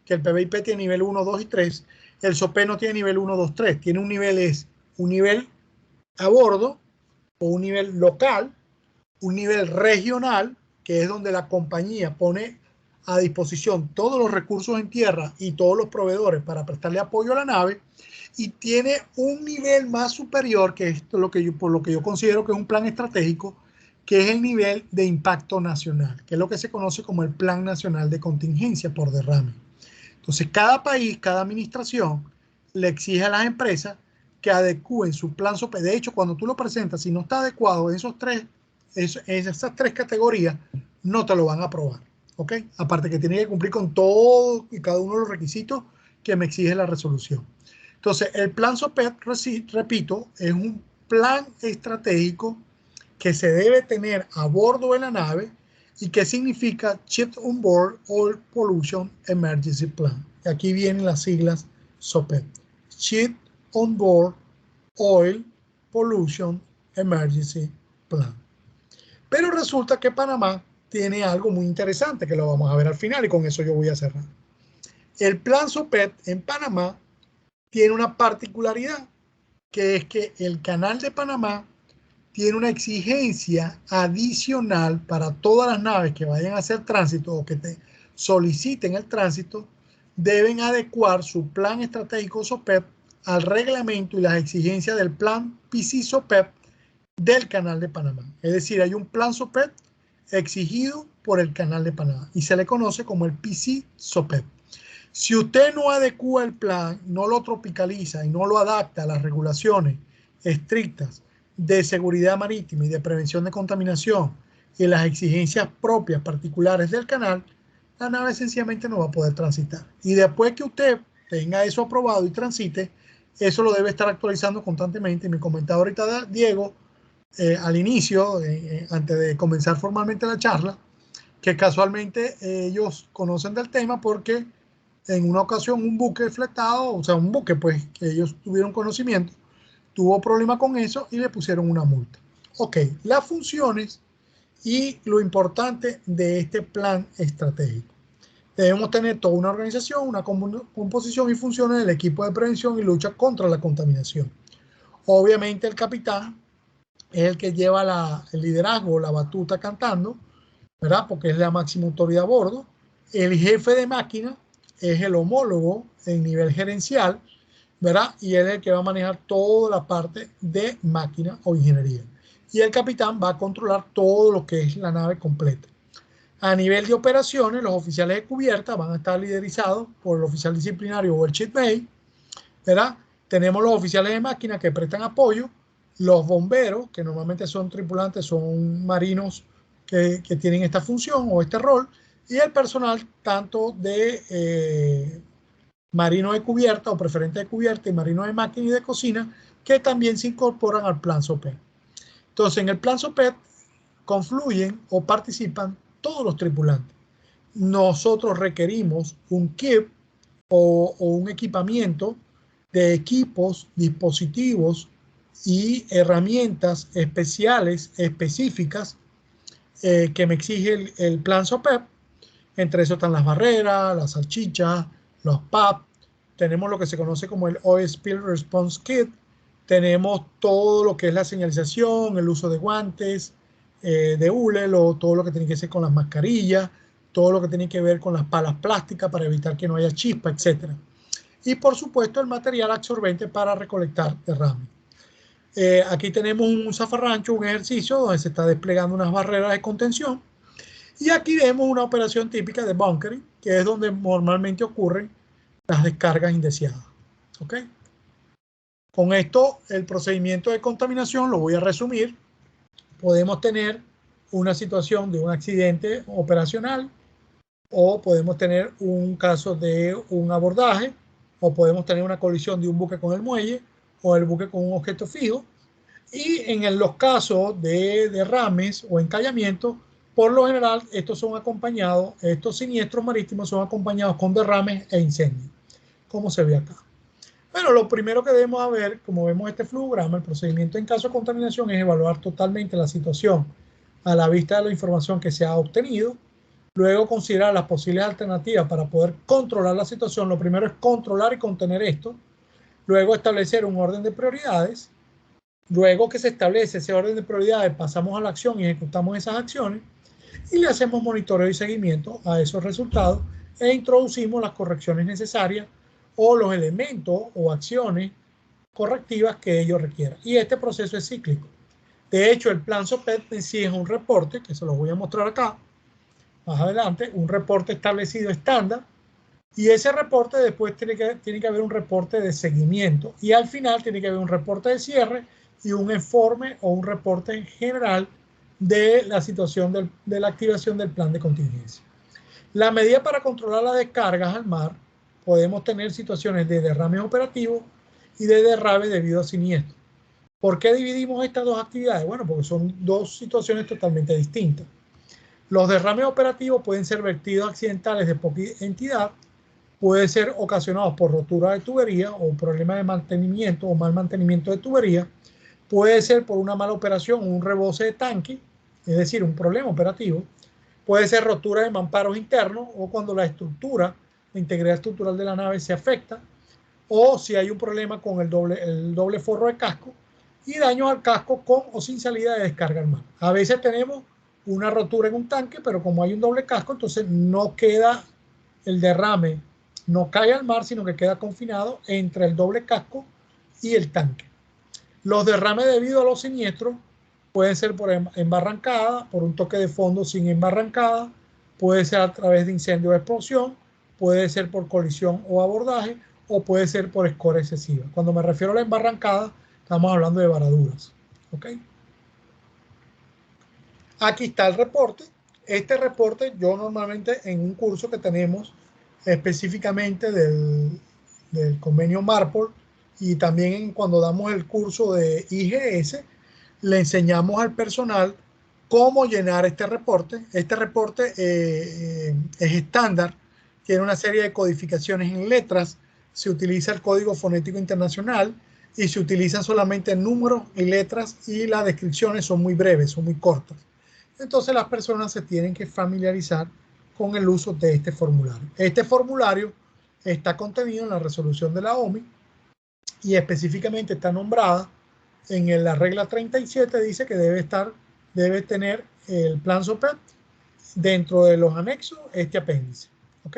que el PBIP tiene nivel 1, 2 y 3. El SOPE no tiene nivel 1, 2, 3. Tiene un nivel a bordo o un nivel local, un nivel regional, que es donde la compañía pone a disposición todos los recursos en tierra y todos los proveedores para prestarle apoyo a la nave, y tiene un nivel más superior, que es por lo que yo considero que es un plan estratégico, que es el nivel de impacto nacional, que es lo que se conoce como el Plan Nacional de Contingencia por Derrame. Entonces, cada país, cada administración le exige a las empresas que adecúen su plan SOPE. De hecho, cuando tú lo presentas, si no está adecuado en esas 3 categorías, no te lo van a aprobar. ¿Ok? Aparte que tiene que cumplir con todo y cada uno de los requisitos que me exige la resolución. Entonces, el plan SOPEP, repito, es un plan estratégico que se debe tener a bordo de la nave y que significa Ship on Board Oil Pollution Emergency Plan. Y aquí vienen las siglas SOPEP. Ship on Board Oil Pollution Emergency Plan. Pero resulta que Panamá tiene algo muy interesante que lo vamos a ver al final y con eso yo voy a cerrar. El plan SOPEP en Panamá tiene una particularidad, que es que el canal de Panamá tiene una exigencia adicional para todas las naves que vayan a hacer tránsito o que te soliciten el tránsito, deben adecuar su plan estratégico SOPEP al reglamento y las exigencias del plan PC SOPEP del canal de Panamá. Es decir, hay un plan SOPEP exigido por el canal de Panamá y se le conoce como el PC SOPEP. Si usted no adecua el plan, no lo tropicaliza y no lo adapta a las regulaciones estrictas de seguridad marítima y de prevención de contaminación y las exigencias propias particulares del canal, la nave sencillamente no va a poder transitar. Y después que usted tenga eso aprobado y transite, eso lo debe estar actualizando constantemente. Me comentaba ahorita Diego, al inicio, antes de comenzar formalmente la charla, que casualmente ellos conocen del tema porque en una ocasión un buque fletado, o sea, un buque pues que ellos tuvieron conocimiento, tuvo problema con eso y le pusieron una multa. Ok, las funciones y lo importante de este plan estratégico. Debemos tener toda una organización, una composición y funciones del equipo de prevención y lucha contra la contaminación. Obviamente el capitán es el que lleva el liderazgo, la batuta cantando, ¿verdad? Porque es la máxima autoridad a bordo. El jefe de máquina es el homólogo en nivel gerencial, ¿verdad? Y él es el que va a manejar toda la parte de máquina o ingeniería. Y el capitán va a controlar todo lo que es la nave completa. A nivel de operaciones, los oficiales de cubierta van a estar liderizados por el oficial disciplinario o el chief mate, ¿verdad? Tenemos los oficiales de máquina que prestan apoyo, los bomberos, que normalmente son tripulantes, son marinos que tienen esta función o este rol, y el personal tanto de marino de cubierta o preferente de cubierta y marino de máquina y de cocina, que también se incorporan al plan SOPET. Entonces, en el plan SOPET confluyen o participan todos los tripulantes. Nosotros requerimos un kit o un equipamiento de equipos, dispositivos y herramientas especiales, específicas, que me exige el plan SOPEP. Entre eso están las barreras, las salchichas, los PAP. Tenemos lo que se conoce como el Oil Spill Response Kit. Tenemos todo lo que es la señalización, el uso de guantes, de hule, todo lo que tiene que ver con las mascarillas, todo lo que tiene que ver con las palas plásticas para evitar que no haya chispa, etc. Y por supuesto el material absorbente para recolectar derrame. Aquí tenemos un zafarrancho, un ejercicio donde se está desplegando unas barreras de contención. Y aquí vemos una operación típica de bunkering, que es donde normalmente ocurren las descargas indeseadas. ¿Ok? Con esto, el procedimiento de contaminación lo voy a resumir. Podemos tener una situación de un accidente operacional, o podemos tener un caso de un abordaje, o podemos tener una colisión de un buque con el muelle, o el buque con un objeto fijo. Y en los casos de derrames o encallamientos, por lo general, estos siniestros marítimos son acompañados con derrames e incendios, como se ve acá. Bueno, lo primero que debemos ver, como vemos este flujograma, el procedimiento en caso de contaminación es evaluar totalmente la situación a la vista de la información que se ha obtenido. Luego considerar las posibles alternativas para poder controlar la situación. Lo primero es controlar y contener esto. Luego establecer un orden de prioridades. Luego que se establece ese orden de prioridades, pasamos a la acción y ejecutamos esas acciones y le hacemos monitoreo y seguimiento a esos resultados e introducimos las correcciones necesarias o los elementos o acciones correctivas que ellos requieran. Y este proceso es cíclico. De hecho, el plan SOPET en sí es un reporte, que se los voy a mostrar acá más adelante, un reporte establecido estándar, y ese reporte después tiene que haber un reporte de seguimiento y al final tiene que haber un reporte de cierre y un informe o un reporte en general de la situación de la activación del plan de contingencia. La medida para controlar las descargas al mar, podemos tener situaciones de derrames operativos y de derrame debido a siniestro. ¿Por qué dividimos estas dos actividades? Bueno, porque son dos situaciones totalmente distintas. Los derrames operativos pueden ser vertidos accidentales de poca entidad, puede ser ocasionados por rotura de tubería o problemas de mantenimiento o mal mantenimiento de tubería, puede ser por una mala operación o un rebose de tanque, es decir, un problema operativo, puede ser rotura de mamparos internos o cuando la integridad estructural de la nave se afecta, o si hay un problema con el doble forro de casco y daños al casco con o sin salida de descarga al mar. A veces tenemos una rotura en un tanque, pero como hay un doble casco, entonces no queda el derrame, no cae al mar, sino que queda confinado entre el doble casco y el tanque. Los derrames debido a los siniestros pueden ser por embarrancada, por un toque de fondo sin embarrancada, puede ser a través de incendio o explosión, puede ser por colisión o abordaje, o puede ser por escora excesiva. Cuando me refiero a la embarrancada, estamos hablando de varaduras. ¿Ok? Aquí está el reporte. Este reporte yo normalmente en un curso que tenemos específicamente del convenio Marpol, y también cuando damos el curso de IGS, le enseñamos al personal cómo llenar este reporte. Este reporte es estándar, tiene una serie de codificaciones en letras, se utiliza el Código Fonético Internacional y se utilizan solamente números y letras, y las descripciones son muy breves, son muy cortas. Entonces las personas se tienen que familiarizar con el uso de este formulario. Este formulario está contenido en la resolución de la OMI y específicamente está nombrada en la regla 37, dice que debe tener el plan SOPET dentro de los anexos, este apéndice. ¿Ok?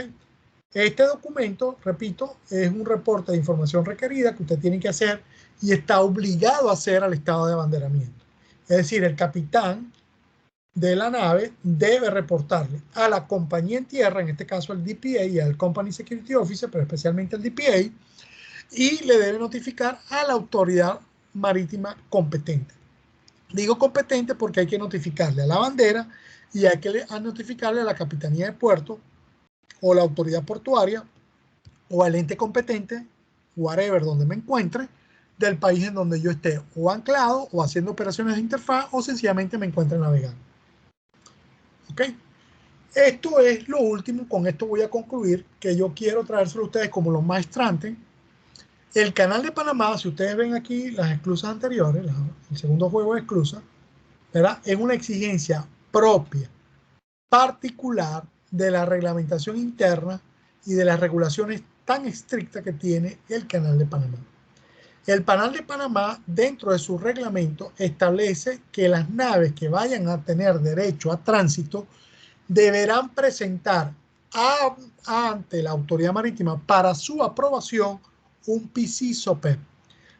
Este documento, repito, es un reporte de información requerida que usted tiene que hacer y está obligado a hacer al estado de abanderamiento. Es decir, el capitán de la nave debe reportarle a la compañía en tierra, en este caso al DPA y al Company Security Officer, pero especialmente al DPA, y le debe notificar a la autoridad marítima competente. Digo competente porque hay que notificarle a la bandera y hay que notificarle a la Capitanía de Puerto o la autoridad portuaria o al ente competente, whatever, donde me encuentre, del país en donde yo esté o anclado o haciendo operaciones de interfaz o sencillamente me encuentre navegando. ¿Ok? Esto es lo último, con esto voy a concluir, que yo quiero traérselo a ustedes como los maestrantes. El canal de Panamá, si ustedes ven aquí las esclusas anteriores, el segundo juego de esclusas, ¿verdad? Es una exigencia propia, particular de la reglamentación interna y de las regulaciones tan estrictas que tiene el canal de Panamá. El canal de Panamá, dentro de su reglamento, establece que las naves que vayan a tener derecho a tránsito deberán presentar ante la autoridad marítima para su aprobación un PC-SOPET,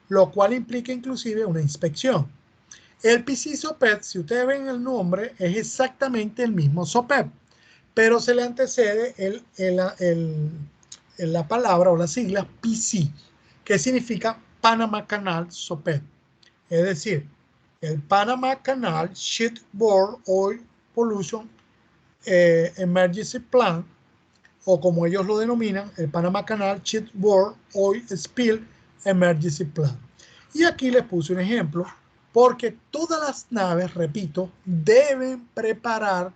lo cual implica inclusive una inspección. El PC-SOPET, si ustedes ven el nombre, es exactamente el mismo SOPET, pero se le antecede la palabra o las siglas PC, que significa Panama Canal SOPET. Es decir, el Panama Canal Shipboard Oil Pollution Emergency Plan, o como ellos lo denominan, el Panama Canal Shipboard Oil Spill Emergency Plan. Y aquí les puse un ejemplo, porque todas las naves, repito, deben preparar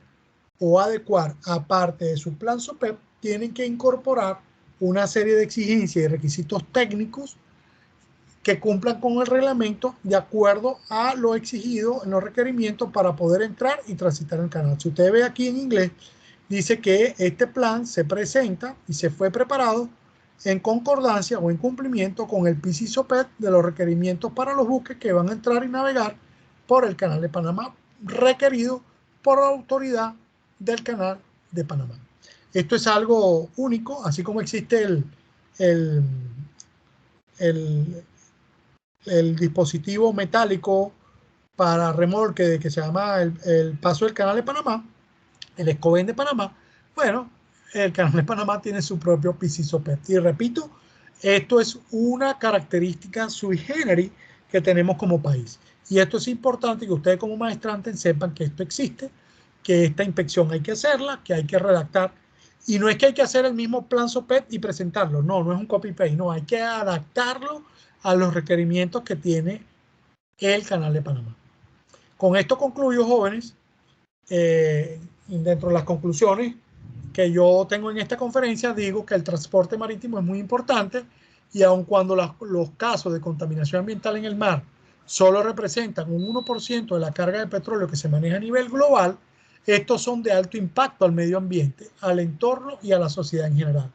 o adecuar, aparte de su plan SOPEP, tienen que incorporar una serie de exigencias y requisitos técnicos que cumplan con el reglamento de acuerdo a lo exigido en los requerimientos para poder entrar y transitar el canal. Si usted ve aquí en inglés, dice que este plan se presenta y se fue preparado en concordancia o en cumplimiento con el PC-SOPET de los requerimientos para los buques que van a entrar y navegar por el canal de Panamá, requerido por la autoridad del canal de Panamá. Esto es algo único, así como existe el dispositivo metálico para remolque que se llama el paso del canal de Panamá, el Escoben de Panamá. Bueno, el canal de Panamá tiene su propio PC-SOPET. Y repito, esto es una característica sui generis que tenemos como país. Y esto es importante que ustedes como maestrantes sepan que esto existe, que esta inspección hay que hacerla, que hay que redactar. Y no es que hay que hacer el mismo plan SOPET y presentarlo. No, no es un copy-paste. No, hay que adaptarlo a los requerimientos que tiene el canal de Panamá. Con esto concluyo, jóvenes. Dentro de las conclusiones que yo tengo en esta conferencia, digo que el transporte marítimo es muy importante y aun cuando los casos de contaminación ambiental en el mar solo representan un 1% de la carga de petróleo que se maneja a nivel global, estos son de alto impacto al medio ambiente, al entorno y a la sociedad en general.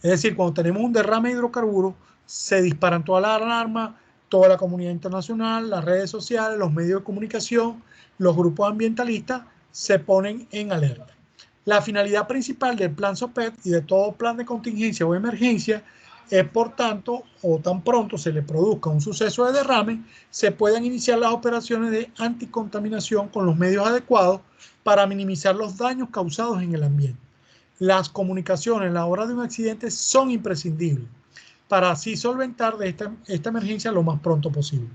Es decir, cuando tenemos un derrame de hidrocarburos, se disparan todas las alarmas, toda la comunidad internacional, las redes sociales, los medios de comunicación, los grupos ambientalistas se ponen en alerta. La finalidad principal del plan SOPET y de todo plan de contingencia o emergencia es, por tanto, o tan pronto se le produzca un suceso de derrame, se puedan iniciar las operaciones de anticontaminación con los medios adecuados para minimizar los daños causados en el ambiente. las comunicaciones en la hora de un accidente son imprescindibles para así solventar de esta emergencia lo más pronto posible.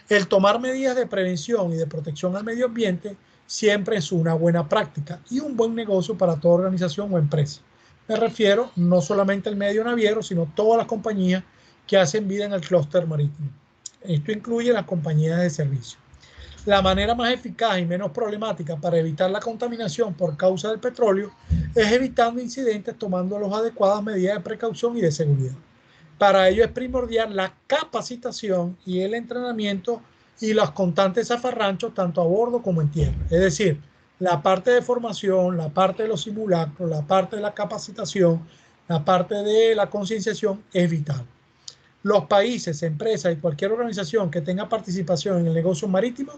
El tomar medidas de prevención y de protección al medio ambiente siempre es una buena práctica y un buen negocio para toda organización o empresa. Me refiero no solamente al medio naviero, sino todas las compañías que hacen vida en el clúster marítimo. Esto incluye las compañías de servicio. La manera más eficaz y menos problemática para evitar la contaminación por causa del petróleo es evitando incidentes tomando las adecuadas medidas de precaución y de seguridad. Para ello es primordial la capacitación y el entrenamiento y los constantes zafarranchos tanto a bordo como en tierra. Es decir, la parte de formación, la parte de los simulacros, la parte de la capacitación, la parte de la concienciación es vital. Los países, empresas y cualquier organización que tenga participación en el negocio marítimo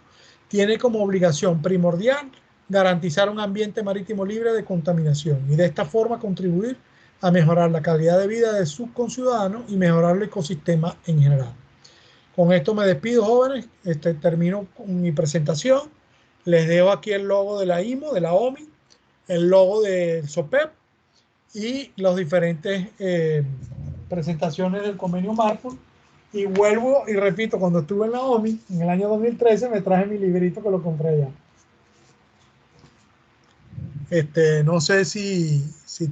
tiene como obligación primordial garantizar un ambiente marítimo libre de contaminación y de esta forma contribuir a mejorar la calidad de vida de sus conciudadanos y mejorar el ecosistema en general. Con esto me despido, jóvenes. Termino con mi presentación. Les dejo aquí el logo de la IMO, de la OMI, el logo del SOPEP y las diferentes presentaciones del convenio Marco. Y vuelvo y repito, cuando estuve en la OMI, en el año 2013, me traje mi librito que lo compré allá. No sé si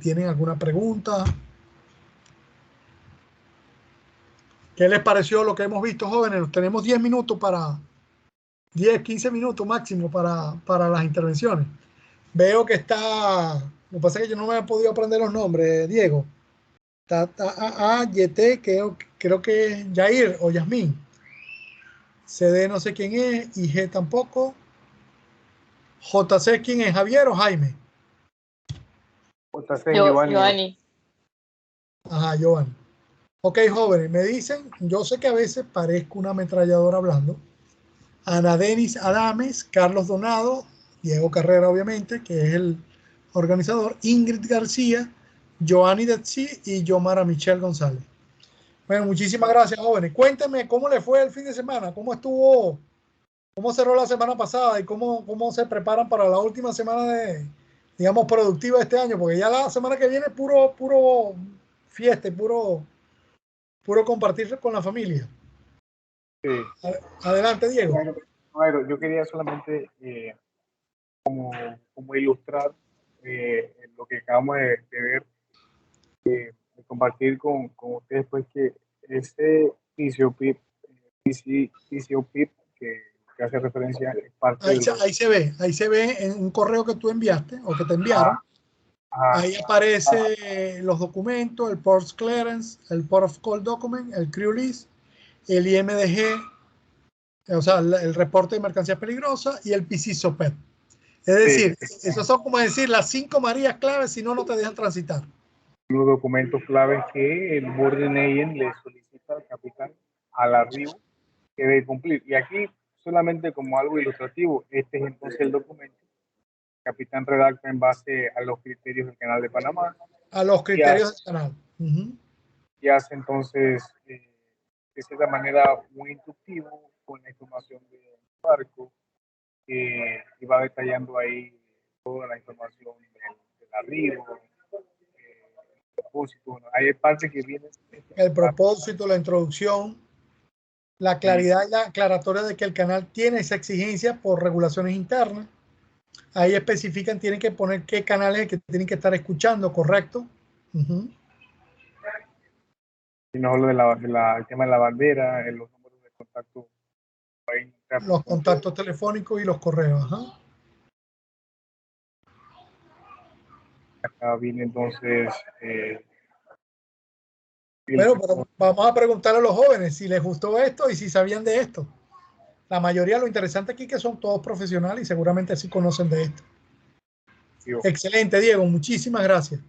tienen alguna pregunta. ¿Qué les pareció lo que hemos visto, jóvenes? Tenemos 10 minutos 15 minutos máximo para las intervenciones. Veo que está, lo que pasa es que yo no me he podido aprender los nombres, Diego. Está YT, creo que es Jair o Yasmín. CD no sé quién es, y G tampoco. JC, ¿quién es? ¿Javier o Jaime? JC Giovanni. Ajá, Giovanni. Ok, jóvenes, me dicen, yo sé que a veces parezco una ametralladora hablando. Ana Denis Adames, Carlos Donado, Diego Carrera, obviamente, que es el organizador, Ingrid García, Joanny Detsi y Yomara Michelle González. Bueno, muchísimas gracias, jóvenes. Cuéntenme cómo les fue el fin de semana, cómo estuvo, cómo cerró la semana pasada y cómo se preparan para la última semana digamos, productiva de este año, porque ya la semana que viene es puro fiesta, puro compartir con la familia. Sí. Adelante, Diego. Bueno, yo quería solamente como ilustrar lo que acabamos de ver, de compartir con ustedes, pues que ese PCOPIP, que hace referencia es parte Ahí se ve en un correo que tú enviaste o que te enviaron. Ahí aparece los documentos, el Port Clearance, el Port of Call Document, el Crew List, el IMDG, o sea, el reporte de mercancías peligrosas y el PC-SOPET. Es decir, esos son como decir las 5 Marías claves, si no, no te dejan transitar. Los documentos claves que el Boarding Agent le solicita al capitán al arribo que debe cumplir. Y aquí, solamente como algo ilustrativo, este es entonces el documento que el capitán redacta en base a los criterios del Canal de Panamá. A los criterios del canal. Y hace entonces, de cierta manera, muy instructivo con la información del barco y va detallando ahí toda la información del arribo, el propósito. Bueno, hay parte que viene. El propósito, la introducción, la claridad y la aclaratoria de que el canal tiene esa exigencia por regulaciones internas. Ahí especifican, tienen que poner qué canales que tienen que estar escuchando, ¿correcto? Y no hablo del tema de la bandera, los números de contacto. Los contactos telefónicos y los correos. Ajá. Acá viene entonces. Bueno, pero vamos a preguntarle a los jóvenes si les gustó esto y si sabían de esto. La mayoría, lo interesante aquí es que son todos profesionales y seguramente sí conocen de esto. Excelente, Diego. Muchísimas gracias.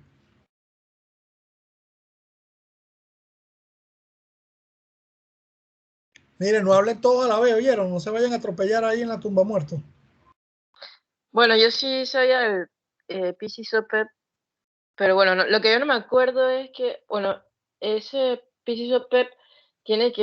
Miren, no hablen todos a la vez, ¿oyeron? No se vayan a atropellar ahí en la tumba muertos. Bueno, yo sí sabía el PC-SOPET, pero bueno, lo que yo no me acuerdo es que, bueno, ese PC-SOPET tiene que